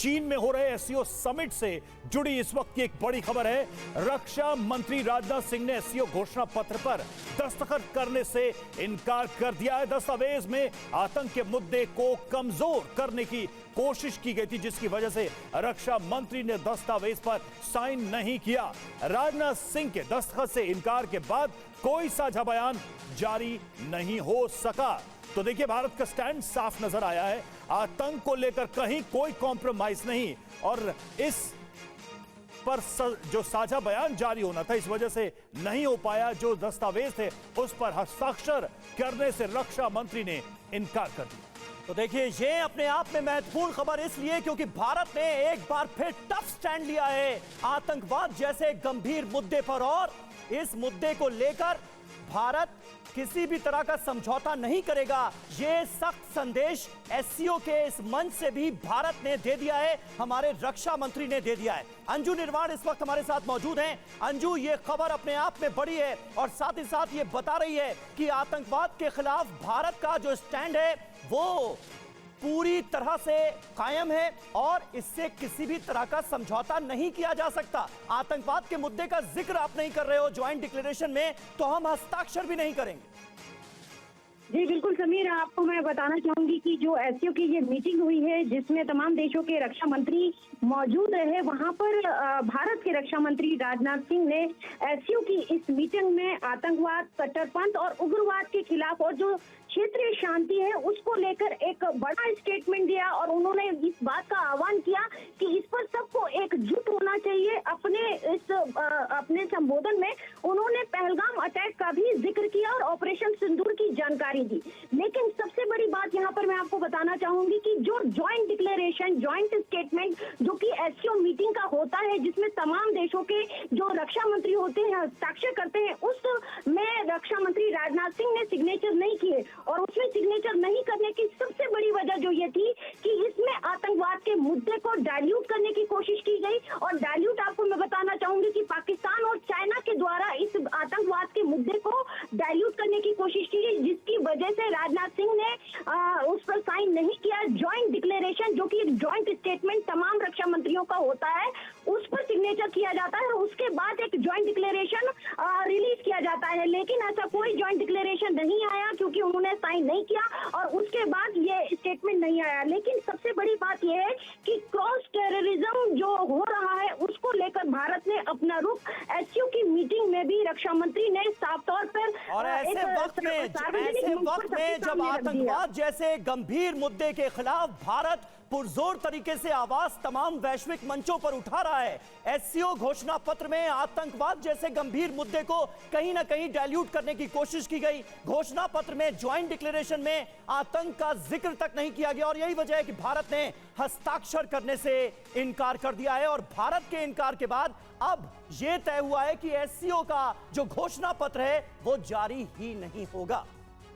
चीन में हो रहे एससीओ समिट से जुड़ी इस वक्त की एक बड़ी खबर है। रक्षा मंत्री राजनाथ सिंह ने एससीओ घोषणा पत्र पर दस्तखत करने से इनकार कर दिया है। दस्तावेज में आतंक के मुद्दे को कमजोर करने की कोशिश की गई थी, जिसकी वजह से रक्षा मंत्री ने दस्तावेज पर साइन नहीं किया। राजनाथ सिंह के दस्तखत से इनकार के बाद कोई साझा बयान जारी नहीं हो सका। तो देखिए, भारत का स्टैंड साफ नजर आया है। आतंक को लेकर कहीं कोई कॉम्प्रोमाइज नहीं, और इस पर जो साझा बयान जारी होना था, इस वजह से नहीं हो पाया। जो दस्तावेज थे उस पर हस्ताक्षर करने से रक्षा मंत्री ने इनकार कर दिया। तो देखिए, ये अपने आप में महत्वपूर्ण खबर इसलिए क्योंकि भारत ने एक बार फिर टफ स्टैंड लिया है आतंकवाद जैसे गंभीर मुद्दे पर, और इस मुद्दे को लेकर भारत किसी भी तरह का समझौता नहीं करेगा। ये सख्त संदेश एससीओ के इस मंच से भी भारत ने दे दिया है, हमारे रक्षा मंत्री ने दे दिया है। अंजू निर्वाण इस वक्त हमारे साथ मौजूद हैं। अंजू, ये खबर अपने आप में बड़ी है और साथ ही साथ ये बता रही है कि आतंकवाद के खिलाफ भारत का जो स्टैंड है वो पूरी तरह से कायम है और इससे किसी भी तरह का समझौता नहीं किया जा सकता। आतंकवाद के मुद्दे का जिक्र आप नहीं कर रहे हो ज्वाइंट डिक्लेरेशन में, तो हम हस्ताक्षर भी नहीं करेंगे। जी बिल्कुल समीर, आपको मैं बताना चाहूंगी कि जो एससीओ की ये मीटिंग हुई है जिसमें तमाम देशों के रक्षा मंत्री मौजूद रहे, वहां पर भारत के रक्षा मंत्री राजनाथ सिंह ने एससीओ की इस मीटिंग में आतंकवाद, कट्टरपंथ और उग्रवाद के खिलाफ और जो क्षेत्रीय शांति है उसको लेकर एक बड़ा स्टेटमेंट दिया, और उन्होंने इस बात का आह्वान किया कि इस पर सबको एकजुट होना चाहिए। अपने संबोधन में उन्होंने पहलगाम अटैक का भी जिक्र किया और ऑपरेशन सिंदूर की जानकारी दी। लेकिन सबसे बड़ी बात यहाँ पर मैं आपको बताना चाहूंगी कि जो ज्वाइंट डिक्लेरेशन, ज्वाइंट स्टेटमेंट जो कि एससीओ मीटिंग का होता है, जिसमें तमाम देशों के जो रक्षा मंत्री होते हैं हस्ताक्षर करते हैं, उसमें रक्षा मंत्री राजनाथ सिंह ने सिग्नेचर नहीं किए। और उसमें सिग्नेचर नहीं करने की सबसे बड़ी वजह जो ये थी कि इसमें आतंकवाद के मुद्दे को डाइल्यूट करने की कोशिश की गई। और डाइल्यूट आपको मैं बताना चाहूंगी कि पाकिस्तान और चाइना के द्वारा इस आतंकवाद के मुद्दे को डाइल्यूट करने की कोशिश की गई, जिसकी वजह से राजनाथ सिंह ने उस पर साइन नहीं किया। ज्वाइंट डिक्लेरेशन जो कि एक ज्वाइंट स्टेटमेंट तमाम रक्षा मंत्रियों का होता है, उस पर सिग्नेचर किया जाता है और उसके बाद एक ज्वाइंट डिक्लेरेशन रिलीज किया जाता है। लेकिन ऐसा कोई ज्वाइंट डिक्लेरेशन नहीं आया क्योंकि उन्होंने साइन नहीं किया और उसके बाद ये स्टेटमेंट नहीं आया। लेकिन सबसे बड़ी बात यह है कि क्रॉस टेररिज्म जो हो रहा है उसको लेकर भारत ने अपना रुख एससीओ की मीटिंग में भी रक्षा मंत्री ने साफ तौर पर, और ऐसे वक्त में जब आतंकवाद जैसे गंभीर मुद्दे के खिलाफ भारत पुरजोर तरीके से आवाज तमाम वैश्विक मंचों पर उठा रहा है, एससीओ घोषणा पत्र में आतंकवाद जैसे गंभीर मुद्दे को कहीं ना कहीं डाइल्यूट करने की कोशिश की गई। घोषणा पत्र में, ज्वाइंट डिक्लेरेशन में आतंक का जिक्र तक नहीं किया गया, और यही वजह है कि भारत ने हस्ताक्षर करने से इनकार कर दिया है। और भारत के इनकार के बाद अब यह तय हुआ है कि एससीओ का जो घोषणा पत्र है वो जारी ही नहीं होगा।